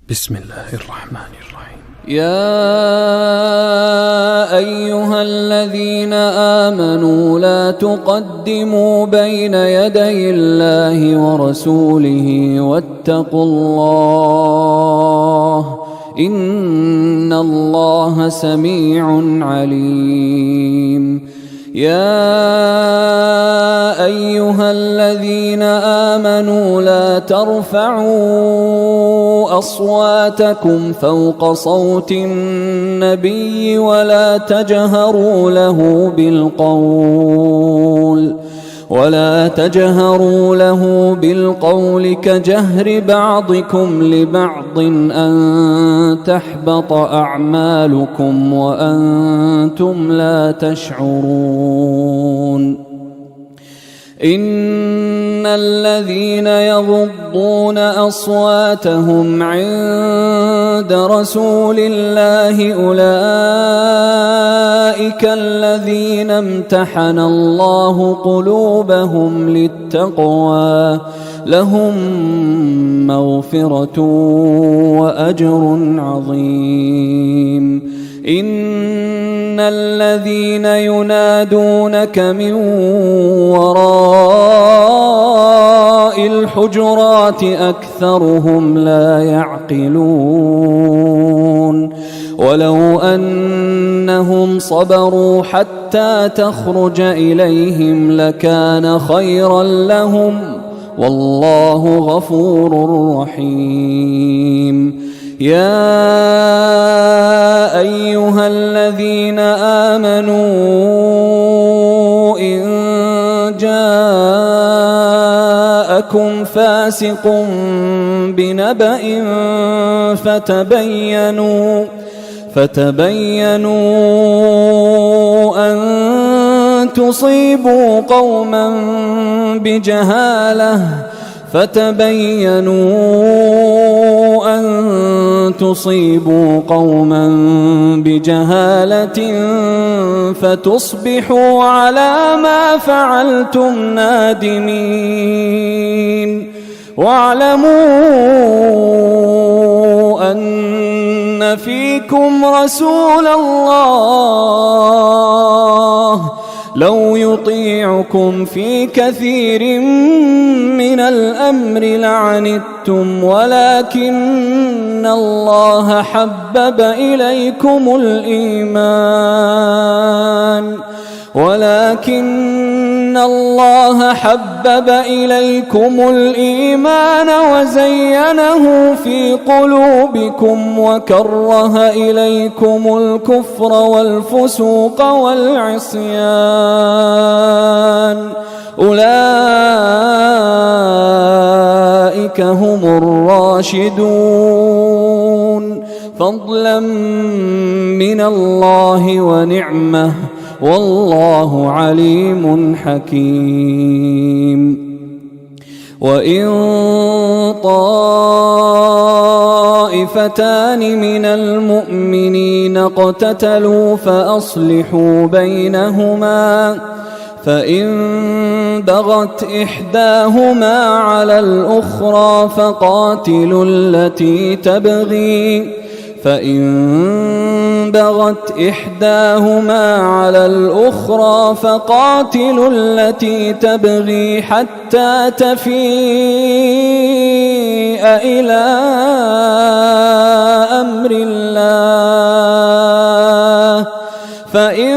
بسم الله الرحمن الرحيم. يا أيها الذين آمنوا لا تقدموا بين يدي الله ورسوله واتقوا الله إن الله سميع عليم. يا أيها الذين آمنوا لا ترفعوا أصواتكم فوق صوت النبي ولا تجهروا له بالقول كجهر بعضكم لبعض أن تحبط أعمالكم وأنتم لا تشعرون. إن الذين يغضون أصواتهم عند رسول الله أولئك الذين امتحن الله قلوبهم للتقوى لهم مغفرة وأجر عظيم. إن الذين ينادونك من وراء الحجرات أكثرهم لا يعقلون. ولو أنهم صبروا حتى تخرج إليهم لكان خيرا لهم والله غفور رحيم. يا أيها الذين آمنوا إن جاءكم فاسق بنبأ فتبينوا أن تصيبوا قوما بجهالة فتصبحوا على ما فعلتم نادمين. واعلموا أن فيكم رسول الله لو يطيعكم في كثير من الأمر لعنتم ولكن الله حبب إليكم الإيمان وزينه في قلوبكم وكره إليكم الكفر والفسوق والعصيان أولئك هم الراشدون فضلا من الله ونعمة والله عليم حكيم. وإن طائفتان من المؤمنين اقتتلوا فأصلحوا بينهما فإن بغت إحداهما على الأخرى فقاتلوا التي تبغي حتى تفيء إلى أمر الله فإن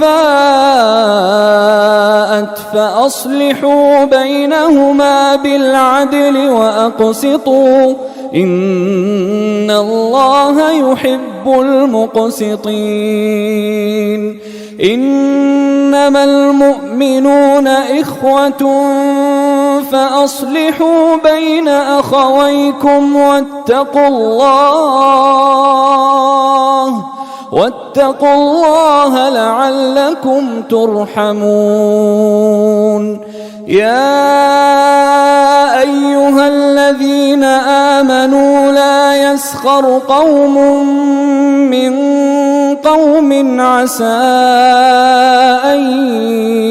فاءت فأصلحوا بينهما بالعدل وأقسطوا إن الله يحب المقسطين. إنما المؤمنون إخوة فأصلحوا بين أخويكم واتقوا الله لعلكم ترحمون. يا أيها الذين آمنوا لا يسخر قوم من قوم عسى أن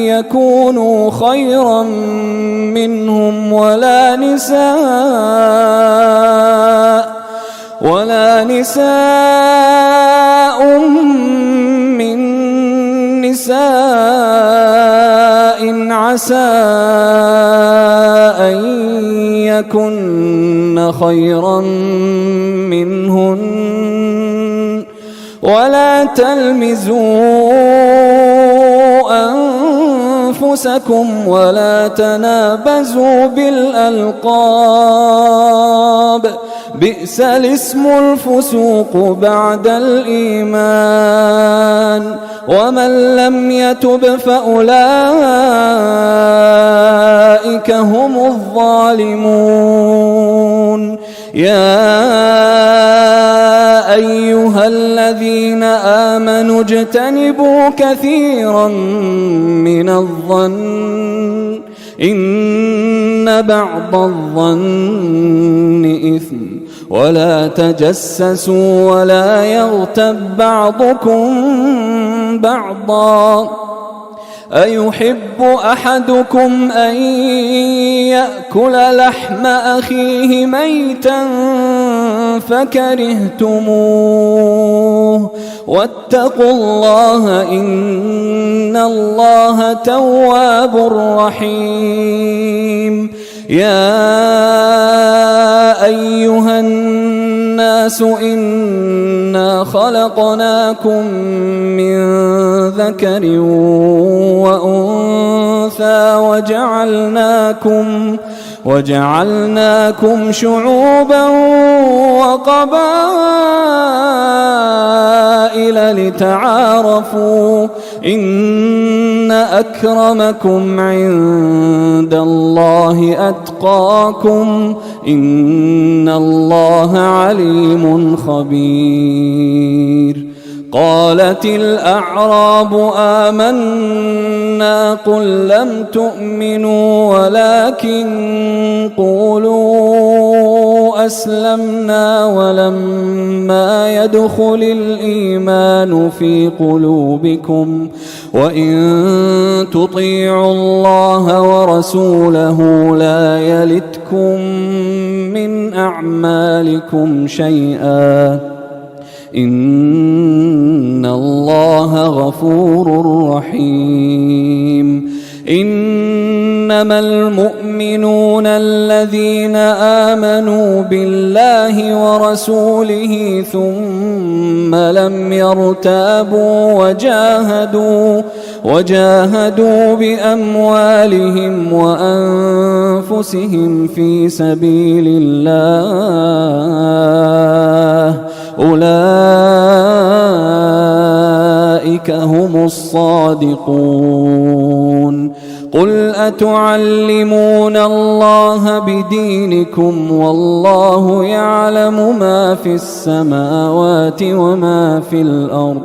يكونوا خيرا منهم ولا نساء ولا نساء من نساء عسى أن يكن خيرا منهن ولا تلمزوا أنفسكم ولا تنابزوا بالألقاب بئس الاسم الفسوق بعد الإيمان ومن لم يتب فأولئك هم الظالمون يا أيها الذين آمنوا اجتنبوا كثيرا من الظن إن بعض الظن إثم ولا تجسسوا ولا يغتب بعضكم بعضا أيحب أحدكم أن يأكل لحم أخيه ميتا فكرهتموه واتقوا الله إن الله تواب رحيم يا أيها الناس إنا خلقناكم من ذكر وأنثى وجعلناكم شعوبا وقبائل لتعارفوا إن أكرمكم عند الله أتقاكم إن الله عليم خبير قالت الأعراب آمنا قل لم تؤمنوا ولكن قولوا أسلمنا ولما يدخل الإيمان في قلوبكم وإن تطيعوا الله ورسوله لا يلتكم من أعمالكم شيئا إن الله غفور رحيم إنما المؤمنون الذين آمنوا بالله ورسوله ثم لم يرتابوا وجاهدوا بأموالهم وأنفسهم في سبيل الله أولئك هم الصادقون قل أتعلمون الله بدينكم والله يعلم ما في السماوات وما في الأرض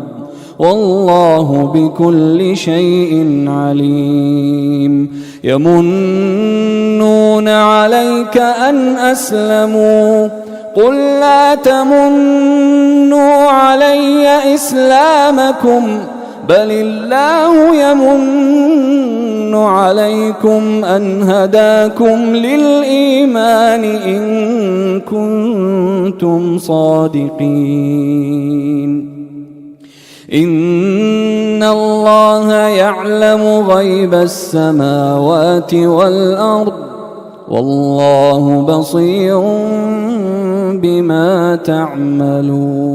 والله بكل شيء عليم يمنون عليك أن أسلموا قل لا تمنوا علي إسلامكم بل الله يمن عليكم أن هداكم للإيمان إن كنتم صادقين إن الله يعلم غيب السماوات والأرض والله بصير بما تعملون